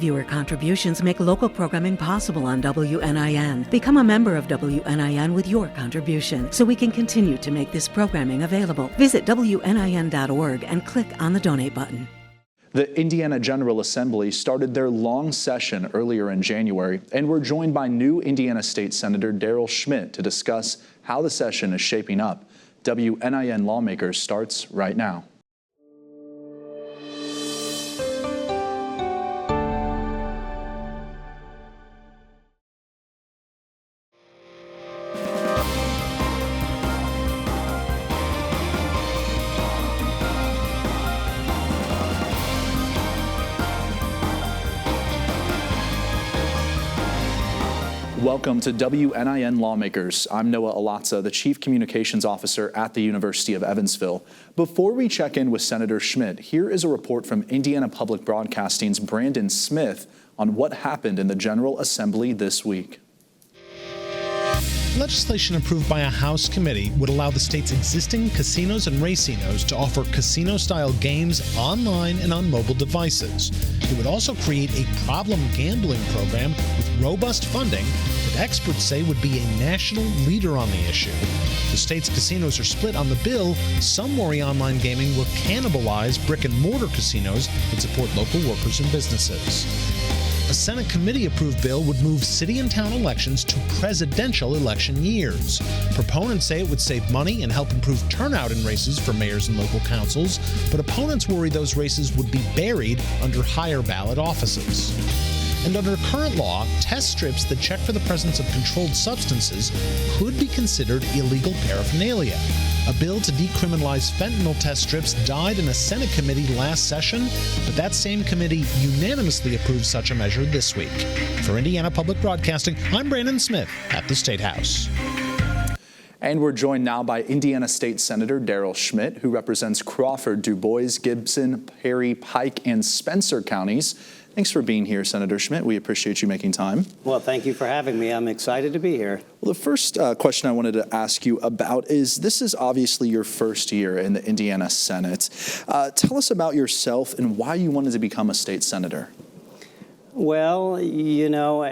Viewer contributions make local programming possible on WNIN. Become a member of WNIN with your contribution so we can continue to make this programming available. Visit WNIN.org and click on the donate button. The Indiana General Assembly started their long session earlier in January, and we're joined by new Indiana State Senator Daryl Schmitt to discuss how the session is shaping up. WNIN Lawmakers starts right now. Welcome to WNIN Lawmakers. I'm Noah Alatza, the Chief Communications Officer at the University of Evansville. Before we check in with Senator Schmitt, here is a report from Indiana Public Broadcasting's Brandon Smith on what happened in the General Assembly this week. Legislation approved by a House committee would allow the state's existing casinos and racinos to offer casino-style games online and on mobile devices. It would also create a problem gambling program with robust funding that experts say would be a national leader on the issue. The state's casinos are split on the bill. Some worry online gaming will cannibalize brick-and-mortar casinos that support local workers and businesses. A Senate committee-approved bill would move city and town elections to presidential election years. Proponents say it would save money and help improve turnout in races for mayors and local councils, but opponents worry those races would be buried under higher ballot offices. And under current law, test strips that check for the presence of controlled substances could be considered illegal paraphernalia. A bill to decriminalize fentanyl test strips died in a Senate committee last session, but that same committee unanimously approved such a measure this week. For Indiana Public Broadcasting, I'm Brandon Smith at the State House. And we're joined now by Indiana State Senator Daryl Schmitt, who represents Crawford, Du Bois, Gibson, Perry, Pike, and Spencer counties. Thanks for being here, Senator Schmitt. We appreciate you making time. Well, thank you for having me. I'm excited to be here. Well, the first question I wanted to ask you about is, this is obviously your first year in the Indiana Senate. Tell us about yourself and why you wanted to become a state senator. Well, you know,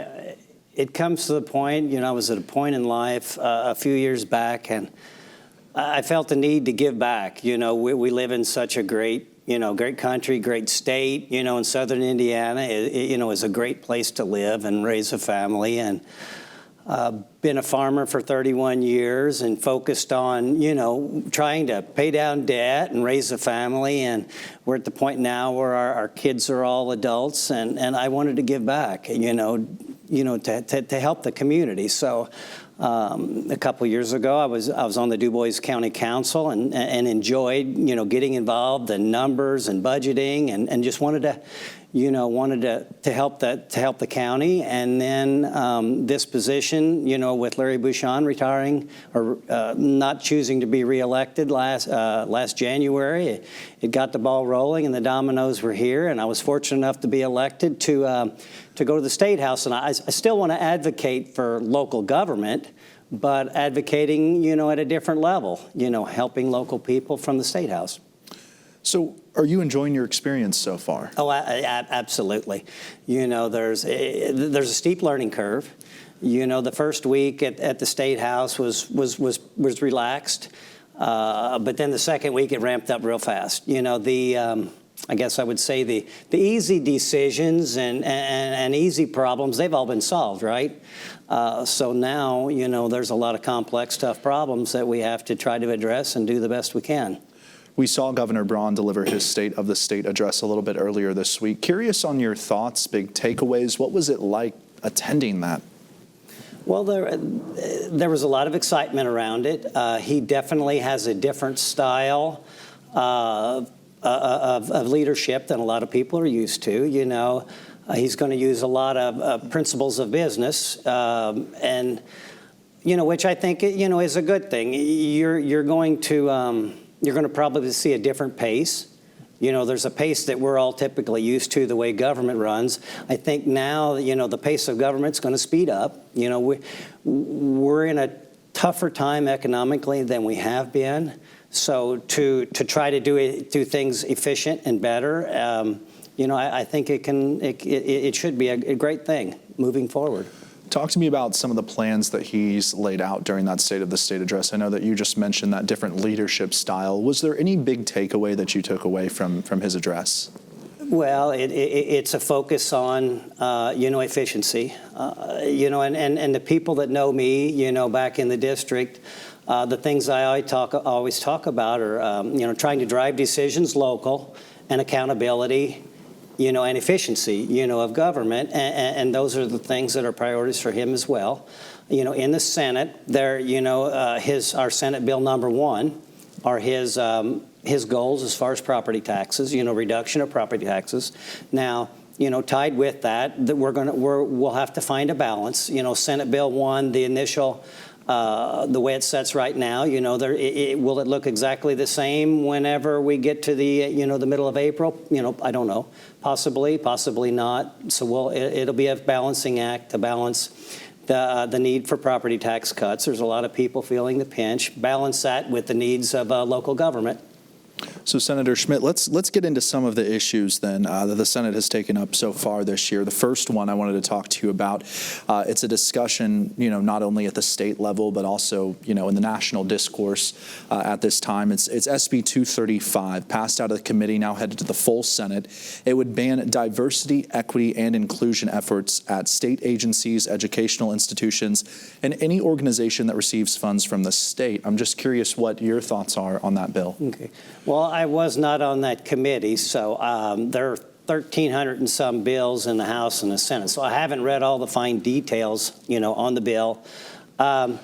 it comes to the point, I was at a point in life a few years back, and I felt the need to give back. We live in such a great country, great state, in southern Indiana, is a great place to live and raise a family. And been a farmer for 31 years and focused on, trying to pay down debt and raise a family. And we're at the point now where our kids are all adults, and I wanted to give back, to help the community. So a couple years ago, I was on the Du Bois County Council and enjoyed, getting involved in numbers and budgeting, and just wanted to help the county. And then this position, with Larry Bouchon retiring or not choosing to be reelected last January, it got the ball rolling and the dominoes were here. And I was fortunate enough to be elected to go to the State House. And I still want to advocate for local government, but advocating, at a different level, helping local people from the State House. So are you enjoying your experience so far? Oh, absolutely. There's a steep learning curve. The first week at the State House was relaxed, but then the second week it ramped up real fast. I guess I would say the easy decisions and easy problems, they've all been solved, right? So now, there's a lot of complex, tough problems that we have to try to address and do the best we can. We saw Governor Braun deliver his State of the State address a little bit earlier this week. Curious on your thoughts, big takeaways. What was it like attending that? Well, there was a lot of excitement around it. He definitely has a different style of leadership than a lot of people are used to. He's going to use a lot of principles of business, and which I think is a good thing. You're going to probably see a different pace. There's a pace that we're all typically used to, the way government runs. I think now, the pace of government's going to speed up. We're in a tougher time economically than we have been. So to try to do things efficient and better, I think it should be a great thing moving forward. Talk to me about some of the plans that he's laid out during that State of the State address. I know that you just mentioned that different leadership style. Was there any big takeaway that you took away from his address? Well, it's a focus on, efficiency. And the people that know me, back in the district, the things I always talk about are, trying to drive decisions local and accountability, and efficiency, of government. And those are the things that are priorities for him as well. In the Senate, there, our Senate Bill number 1 are his goals as far as property taxes, reduction of property taxes. Now, tied with that we'll have to find a balance. Senate Bill 1, the initial, the way it sets right now, will it look exactly the same whenever we get to the, the middle of April? I don't know. Possibly not. So it'll be a balancing act to balance the need for property tax cuts. There's a lot of people feeling the pinch. Balance that with the needs of local government. So, Senator Schmitt, let's get into some of the issues then that the Senate has taken up so far this year. The first one I wanted to talk to you about, it's a discussion, not only at the state level, but also, in the national discourse at this time. It's SB 235, passed out of the committee, now headed to the full Senate. It would ban diversity, equity, and inclusion efforts at state agencies, educational institutions, and any organization that receives funds from the state. I'm just curious what your thoughts are on that bill. Okay. Well, I was not on that committee, so there are 1,300 and some bills in the House and the Senate. So I haven't read all the fine details, on the bill, and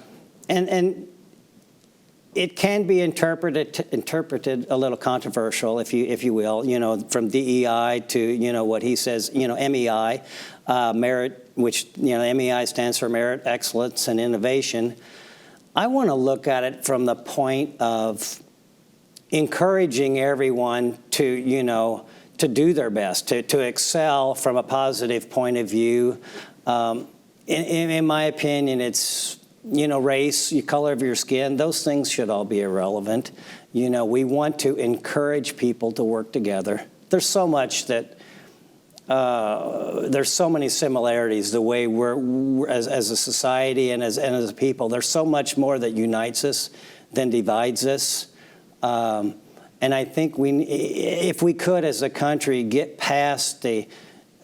it can be interpreted a little controversial, if you will, from DEI to what he says, MEI, merit, which MEI stands for merit, excellence, and innovation. I want to look at it from the point of encouraging everyone to do their best, to excel from a positive point of view. In my opinion, it's, race, the color of your skin, those things should all be irrelevant. We want to encourage people to work together. There's so much that, there's so many similarities, the way we're as a society and as a people. There's so much more that unites us than divides us. And I think if we could, as a country, get past the,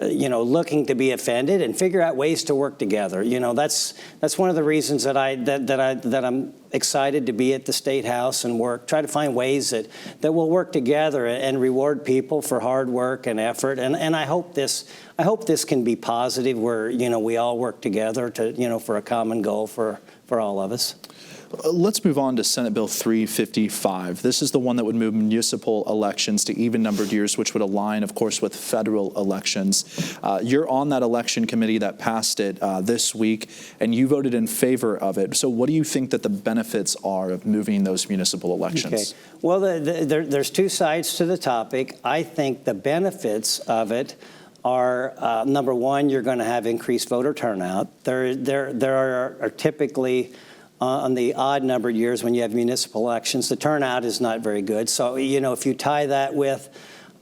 looking to be offended and figure out ways to work together. That's one of the reasons that I'm excited to be at the State House and try to find ways that we'll work together and reward people for hard work and effort. And I hope this can be positive, where we all work together to for a common goal for all of us. Let's move on to Senate Bill 355. This is the one that would move municipal elections to even-numbered years, which would align, of course, with federal elections. You're on that election committee that passed it this week, and you voted in favor of it. So what do you think that the benefits are of moving those municipal elections? Okay. Well, there's two sides to the topic. I think the benefits of it are, number one, you're going to have increased voter turnout. There are typically, on the odd-numbered years when you have municipal elections, the turnout is not very good. So, if you tie that with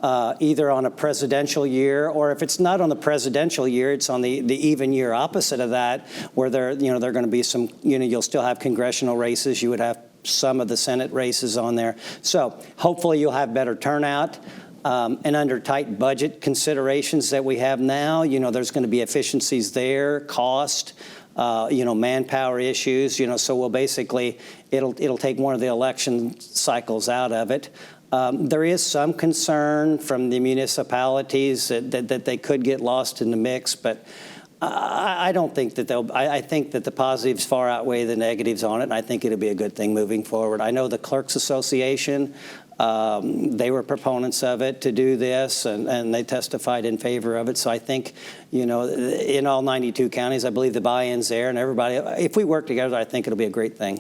either on a presidential year, or if it's not on the presidential year, it's on the even year opposite of that, where there are going to be some, you'll still have congressional races. You would have some of the Senate races on there. So hopefully you'll have better turnout. And under tight budget considerations that we have now, there's going to be efficiencies there, cost, manpower issues, so we'll basically, it'll take one of the election cycles out of it. There is some concern from the municipalities that they could get lost in the mix, but I don't think that I think that the positives far outweigh the negatives on it, and I think it'll be a good thing moving forward. I know the Clerks Association, they were proponents of it to do this, and they testified in favor of it. So I think, in all 92 counties, I believe the buy-in's there, and everybody, if we work together, I think it'll be a great thing.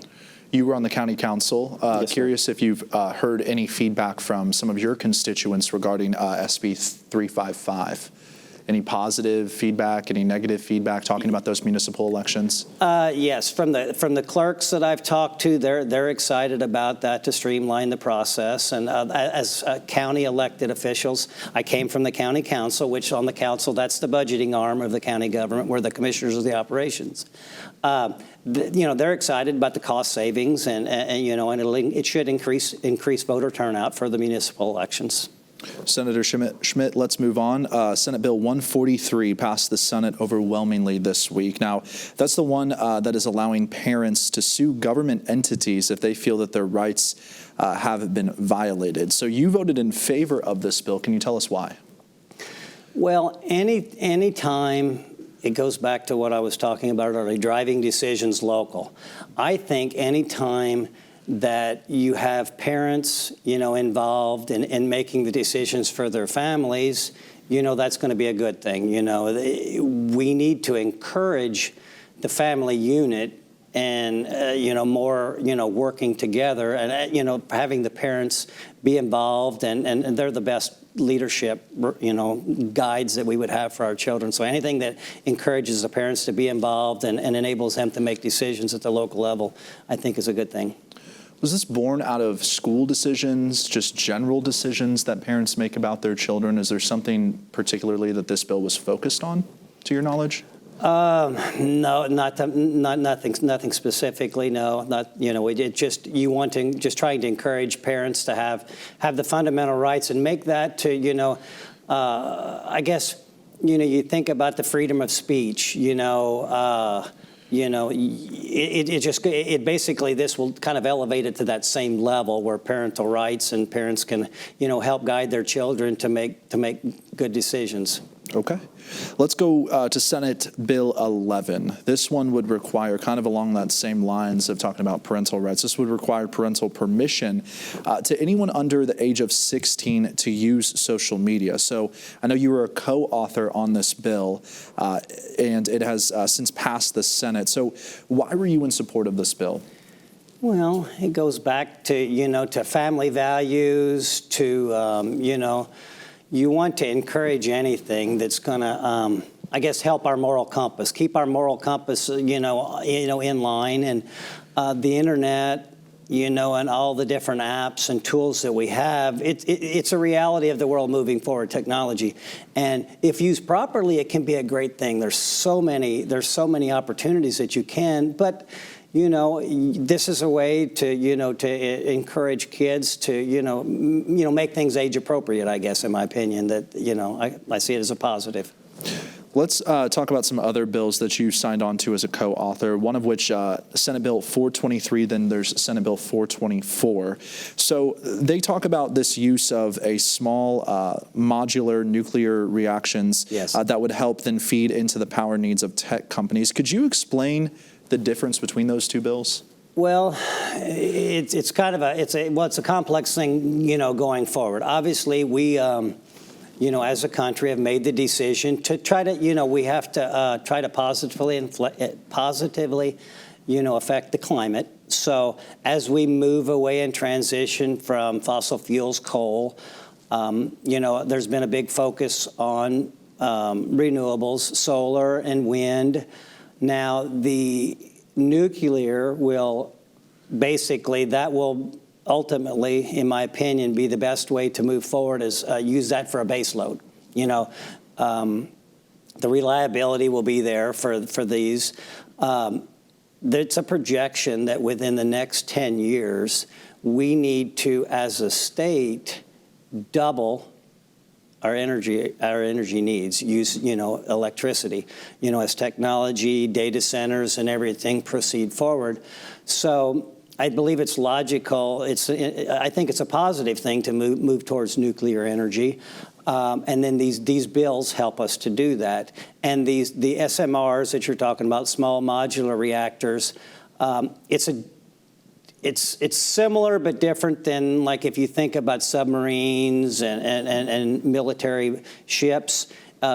You were on the county council. Yes, curious if you've heard any feedback from some of your constituents regarding SB 355. Any positive feedback, any negative feedback talking about those municipal elections? Yes, from the clerks that I've talked to, they're excited about that to streamline the process. And as county elected officials, I came from the county council, which on the council, that's the budgeting arm of the county government, where the commissioners are the operations. They're excited about the cost savings, and it should increase voter turnout for the municipal elections. Senator Schmitt, let's move on. Senate Bill 143 passed the Senate overwhelmingly this week. Now, that's the one that is allowing parents to sue government entities if they feel that their rights have been violated. So you voted in favor of this bill. Can you tell us why? Well, any time, it goes back to what I was talking about earlier, driving decisions local. I think any time that you have parents, involved in making the decisions for their families, that's going to be a good thing. We need to encourage the family unit and, more, working together and, having the parents be involved, and they're the best leadership, guides that we would have for our children. So anything that encourages the parents to be involved and enables them to make decisions at the local level, I think is a good thing. Was this born out of school decisions, just general decisions that parents make about their children? Is there something particularly that this bill was focused on, to your knowledge? No, nothing specifically. No, not just trying to encourage parents to have the fundamental rights and make that to I guess you think about the freedom of speech. It basically, this will kind of elevate it to that same level where parental rights and parents can, help guide their children to make good decisions. Okay. Let's go to Senate Bill 11. This one would require, kind of along that same lines of talking about parental rights, this would require parental permission to anyone under the age of 16 to use social media. So I know you were a co-author on this bill, and it has since passed the Senate. So why were you in support of this bill? Well, it goes back to, to family values, to, you want to encourage anything that's going to, I guess, help our moral compass, keep our moral compass, in line. And the internet, and all the different apps and tools that we have, it's a reality of the world moving forward, technology. And if used properly, it can be a great thing. There's so many opportunities that you can, but this is a way to, to encourage kids to, make things age appropriate, I guess, in my opinion, that, I see it as a positive. Let's talk about some other bills that you signed on to as a co-author, one of which Senate Bill 423, then there's Senate Bill 424. So they talk about this use of a small modular nuclear reactions that would help then feed into the power needs of tech companies. Could you explain the difference between those two bills? Well, it's a complex thing, going forward. Obviously, we, as a country, have made the decision to try to, we have to try to positively, affect the climate. So as we move away and transition from fossil fuels, coal, there's been a big focus on renewables, solar and wind. Now, the nuclear will ultimately, in my opinion, be the best way to move forward, is use that for a base load. The reliability will be there for these. It's a projection that within the next 10 years, we need to, as a state, double our energy needs, use, electricity, as technology, data centers, and everything proceed forward. So I believe it's logical. I think it's a positive thing to move towards nuclear energy. And then these bills help us to do that. And the SMRs that you're talking about, small modular reactors, it's similar but different than, like, if you think about submarines and military ships,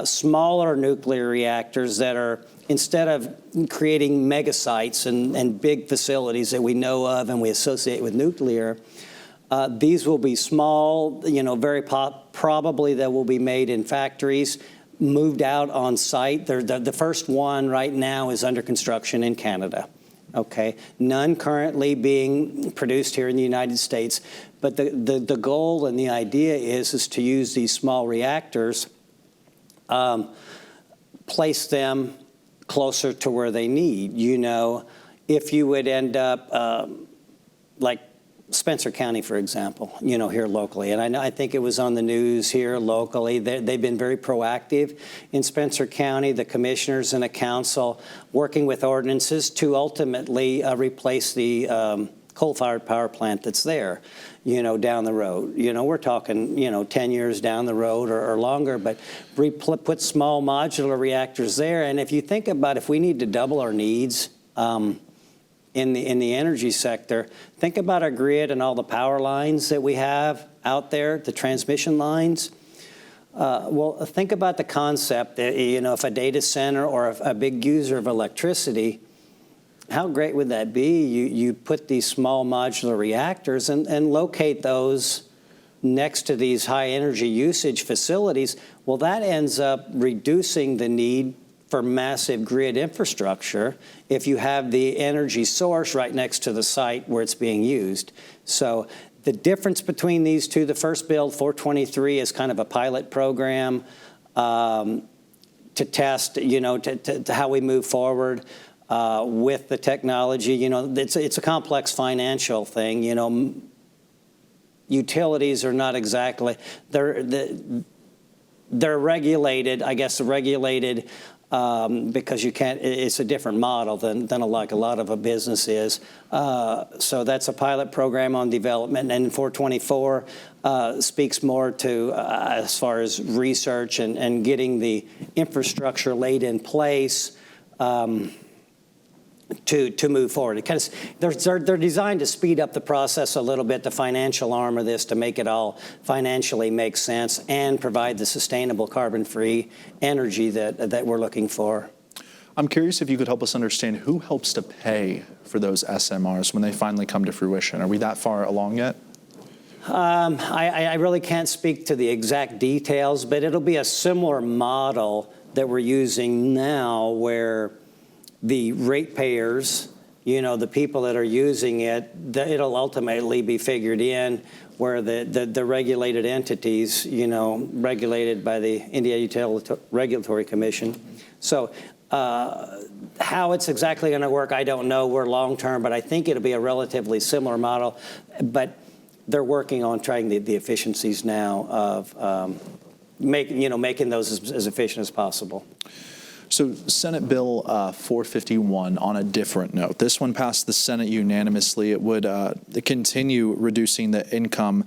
smaller nuclear reactors that are, instead of creating mega sites and big facilities that we know of and we associate with nuclear, these will be small, very probably that will be made in factories, moved out on site. The first one right now is under construction in Canada. Okay, none currently being produced here in the United States. But the goal and the idea is to use these small reactors, place them closer to where they need. You know, if you would end up like Spencer County, for example, you know, here locally. And I think it was on the news here locally. They've been very proactive in Spencer County, the commissioners and the council, working with ordinances to ultimately replace the coal-fired power plant that's there, you know, down the road. You know, we're talking, you know, 10 years down the road or longer, but put small modular reactors there. And if you think about if we need to double our needs, in the energy sector, think about our grid and all the power lines that we have out there, the transmission lines. Well, think about the concept that, you know, if a data center or a big user of electricity, how great would that be? You put these small modular reactors and locate those next to these high energy usage facilities. Well, that ends up reducing the need for massive grid infrastructure if you have the energy source right next to the site where it's being used. So the difference between these two, the first build, 423, is kind of a pilot program to test, you know, to how we move forward with the technology. You know, it's a complex financial thing. You know, utilities are not exactly, they're regulated, I guess, regulated because you can't, it's a different model than like a lot of a business is. So that's a pilot program on development. And 424 speaks more to as far as research and getting the infrastructure laid in place to move forward. Because they're designed to speed up the process a little bit, the financial arm of this, to make it all financially make sense and provide the sustainable carbon-free energy that we're looking for. I'm curious if you could help us understand who helps to pay for those SMRs when they finally come to fruition. Are we that far along yet? I really can't speak to the exact details, but it'll be a similar model that we're using now, where the ratepayers, you know, the people that are using it, it'll ultimately be figured in, where the regulated entities, you know, regulated by the Indiana Utility Regulatory Commission. So how it's exactly going to work, I don't know. We're long-term, but I think it'll be a relatively similar model. But they're working on trying the efficiencies now of making those as efficient as possible. So Senate Bill 451, on a different note, this one passed the Senate unanimously. It would continue reducing the income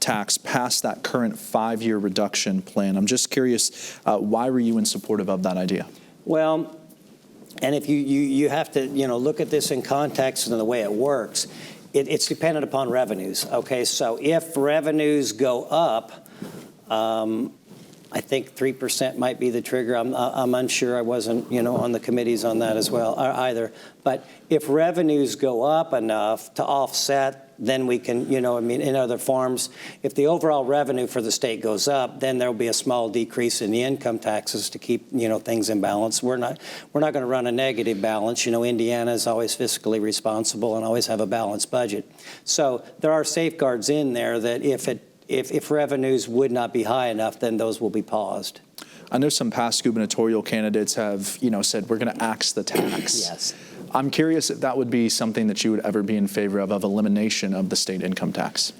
tax past that current 5-year reduction plan. I'm just curious, why were you in support of that idea? Well, and if you have to, you know, look at this in context and the way it works, it's dependent upon revenues. Okay, so if revenues go up, I think 3% might be the trigger. I'm unsure. I wasn't, you know, on the committees on that as well either. But if revenues go up enough to offset, then we can, you know, I mean, in other forms, if the overall revenue for the state goes up, then there'll be a small decrease in the income taxes to keep, you know, things in balance. We're not going to run a negative balance. You know, Indiana is always fiscally responsible and always have a balanced budget. So there are safeguards in there that if revenues would not be high enough, then those will be paused. I know some past gubernatorial candidates have, you know, said we're going to axe the tax. Yes. I'm curious if that would be something that you would ever be in favor of elimination of the state income tax.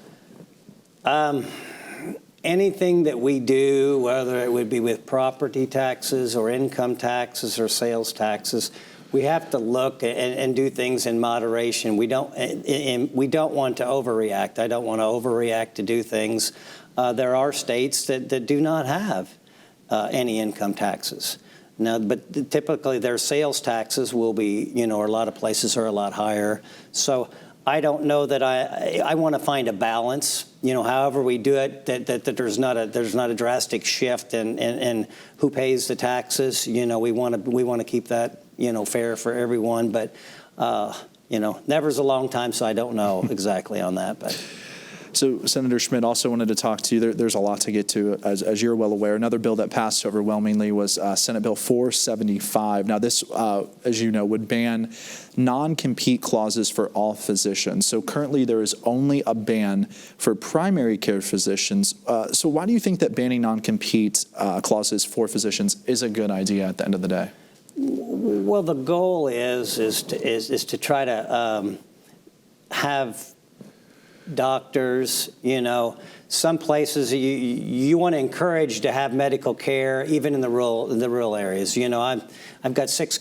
Anything that we do, whether it would be with property taxes or income taxes or sales taxes, we have to look and do things in moderation. We don't want to overreact. I don't want to overreact to do things. There are states that do not have any income taxes. Now, but typically their sales taxes will be, you know, or a lot of places are a lot higher. So I don't know that I want to find a balance. You know, however we do it, that there's not a drastic shift in who pays the taxes. You know, we want to keep that, you know, fair for everyone. But you know, never's a long time, so I don't know exactly on that. But So, Senator Schmitt, also wanted to talk to you. There's a lot to get to, as you're well aware. Another bill that passed overwhelmingly was Senate Bill 475. Now, this, as you know, would ban non-compete clauses for all physicians. So currently there is only a ban for primary care physicians. So why do you think that banning non-compete clauses for physicians is a good idea at the end of the day? Well, the goal is to try to have doctors, some places you want to encourage to have medical care, even in the rural areas. I've got 6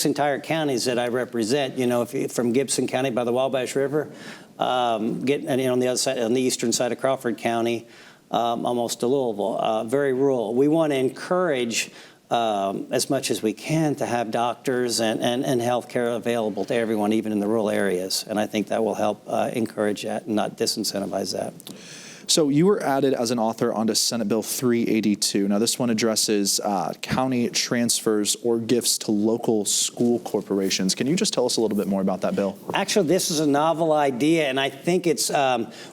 entire counties that I represent. From Gibson County by the Wabash River, getting on the other side, on the eastern side of Crawford County, almost to Louisville, very rural. We want to encourage as much as we can to have doctors and health care available to everyone, even in the rural areas. And I think that will help encourage that and not disincentivize that. So you were added as an author onto Senate Bill 382. Now, this one addresses county transfers or gifts to local school corporations. Can you just tell us a little bit more about that bill? Actually, this is a novel idea, and I think it's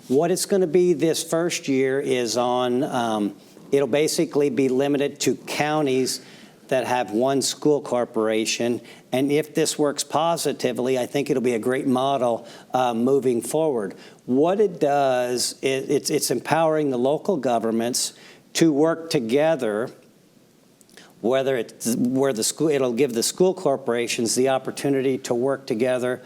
what it's going to be this first year is on, it'll basically be limited to counties that have one school corporation. And if this works positively, I think it'll be a great model moving forward. What it does, it's empowering the local governments to work together, it'll give the school corporations the opportunity to work together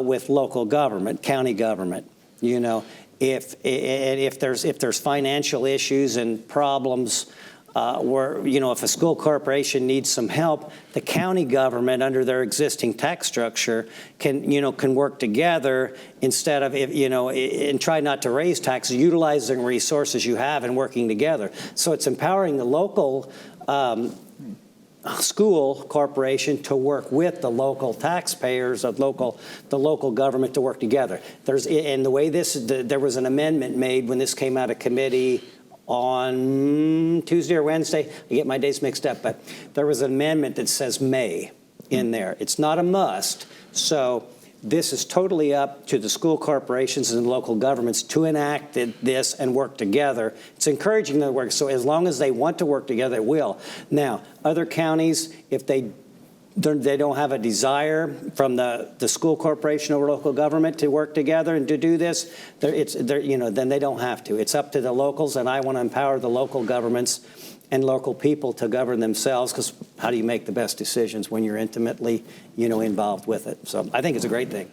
with local government, county government. If there's financial issues and problems, if a school corporation needs some help, the county government, under their existing tax structure, can work together instead of, and try not to raise taxes, utilizing resources you have and working together. So it's empowering the local school corporation to work with the local taxpayers of the local government to work together. There was an amendment made when this came out of committee on Tuesday or Wednesday. I get my days mixed up, but there was an amendment that says may in there. It's not a must. So this is totally up to the school corporations and local governments to enact this and work together. It's encouraging them to work. So as long as they want to work together, they will. Now, other counties, if they don't have a desire from the school corporation or local government to work together and to do this, then they don't have to. It's up to the locals, and I want to empower the local governments and local people to govern themselves, because how do you make the best decisions when you're intimately, involved with it? So I think it's a great thing.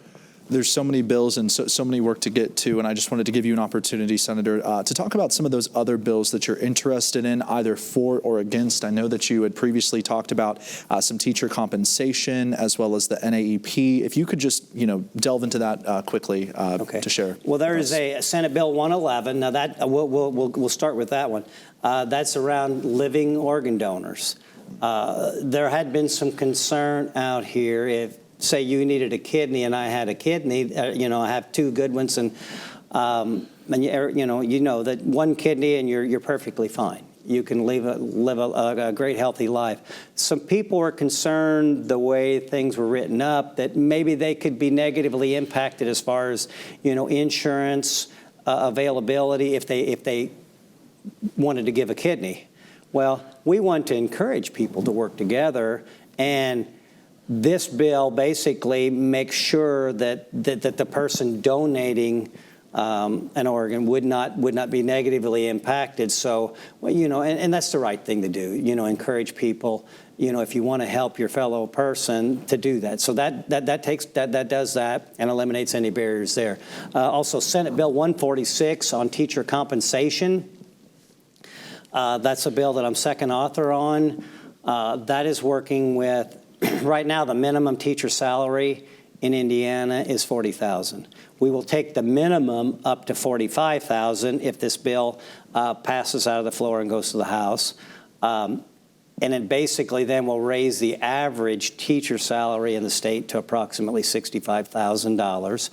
There's so many bills and so many work to get to, and I just wanted to give you an opportunity, Senator, to talk about some of those other bills that you're interested in, either for or against. I know that you had previously talked about some teacher compensation as well as the NAEP. If you could just, delve into that quickly to share. Well, there is a Senate Bill 111. Now that we'll start with that one. That's around living organ donors. There had been some concern out here if, say, you needed a kidney and I had a kidney, I have 2 good ones, and that one kidney and you're perfectly fine. You can live a great healthy life. Some people were concerned the way things were written up that maybe they could be negatively impacted as far as insurance availability if they wanted to give a kidney. Well, we want to encourage people to work together, and this bill basically makes sure that the person donating an organ would not be negatively impacted. So, and that's the right thing to do. Encourage people. If you want to help your fellow person, to do that. So that does that and eliminates any barriers there. Also, Senate Bill 146 on teacher compensation. That's a bill that I'm second author on. That is working with. Right now, the minimum teacher salary in Indiana is $40,000. We will take the minimum up to $45,000 if this bill passes out of the floor and goes to the House. And it basically then will raise the average teacher salary in the state to approximately $65,000.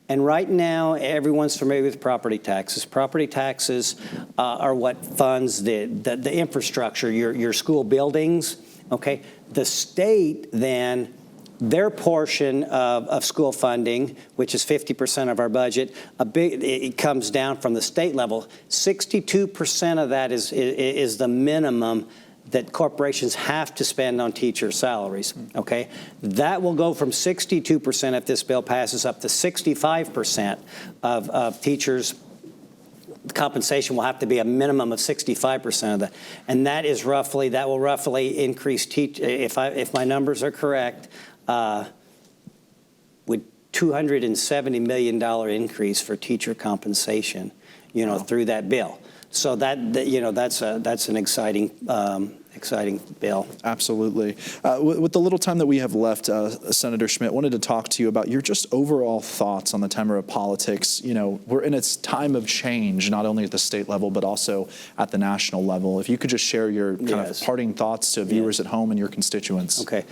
And right now, everyone's familiar with property taxes. Property taxes are what funds the infrastructure, your school buildings. Okay, the state then their portion of school funding, which is 50% of our budget, it comes down from the state level. 62% of that is the minimum that corporations have to spend on teacher salaries, okay? That will go from 62% if this bill passes up to 65% of teachers' compensation will have to be a minimum of 65% of that. And that will roughly increase, if my numbers are correct, with $270 million increase for teacher compensation, through that bill. So that's an exciting bill. Absolutely. With the little time that we have left, Senator Schmitt, wanted to talk to you about your just overall thoughts on the Tamara politics. We're in its time of change, not only at the state level, but also at the national level. If you could just share your kind of parting thoughts to viewers at home and your constituents. Okay.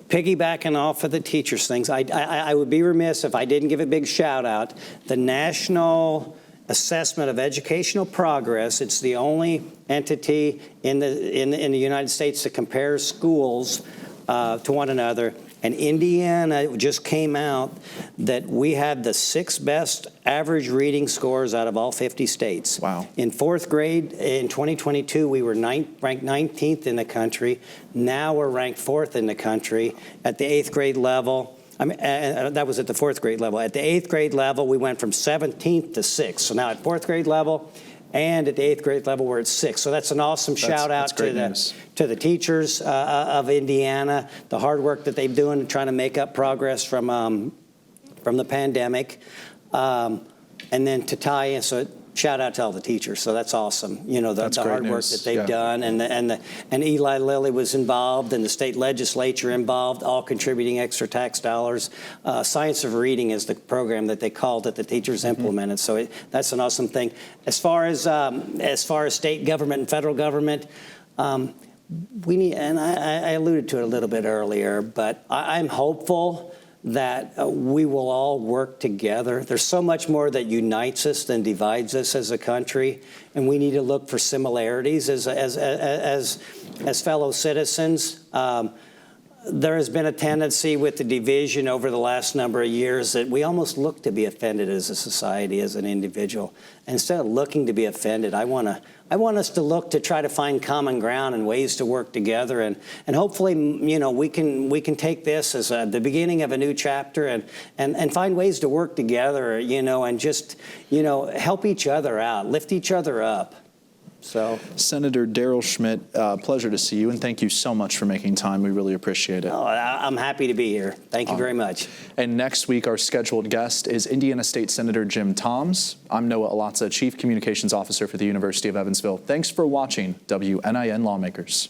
Piggybacking off of the teachers things, I would be remiss if I didn't give a big shout out. The National Assessment of Educational Progress, it's the only entity in the United States that compares schools to one another. And Indiana just came out that we had the 6th best average reading scores out of all 50 states. Wow. In 4th grade in 2022, we were ranked 19th in the country. Now we're ranked 4th in the country. At the 8th grade level, that was at the 4th grade level. At the 8th grade level, we went from 17th to 6th. So now at 4th grade level and at the 8th grade level, we're at 6th. So that's an awesome shout out to the teachers of Indiana, the hard work that they're doing trying to make up progress from the pandemic. And then to tie in, so shout out to all the teachers. So that's awesome. The hard work that they've done, and Eli Lilly was involved, and the state legislature involved, all contributing extra tax dollars. Science of Reading is the program that they called it, the teachers implemented. So that's an awesome thing. As far as state government and federal government, we need, and I alluded to it a little bit earlier, but I'm hopeful that we will all work together. There's so much more that unites us than divides us as a country, and we need to look for similarities as fellow citizens. There has been a tendency with the division over the last number of years that we almost look to be offended as a society, as an individual. And instead of looking to be offended, I want us to look to try to find common ground and ways to work together, and hopefully, we can take this as the beginning of a new chapter and find ways to work together, and just, help each other out, lift each other up. So, Senator Daryl Schmitt, pleasure to see you, and thank you so much for making time. We really appreciate it. Oh, I'm happy to be here. Thank you very much. And next week, our scheduled guest is Indiana State Senator Jim Toms. I'm Noah Alatza, Chief Communications Officer for the University of Evansville. Thanks for watching WNIN Lawmakers.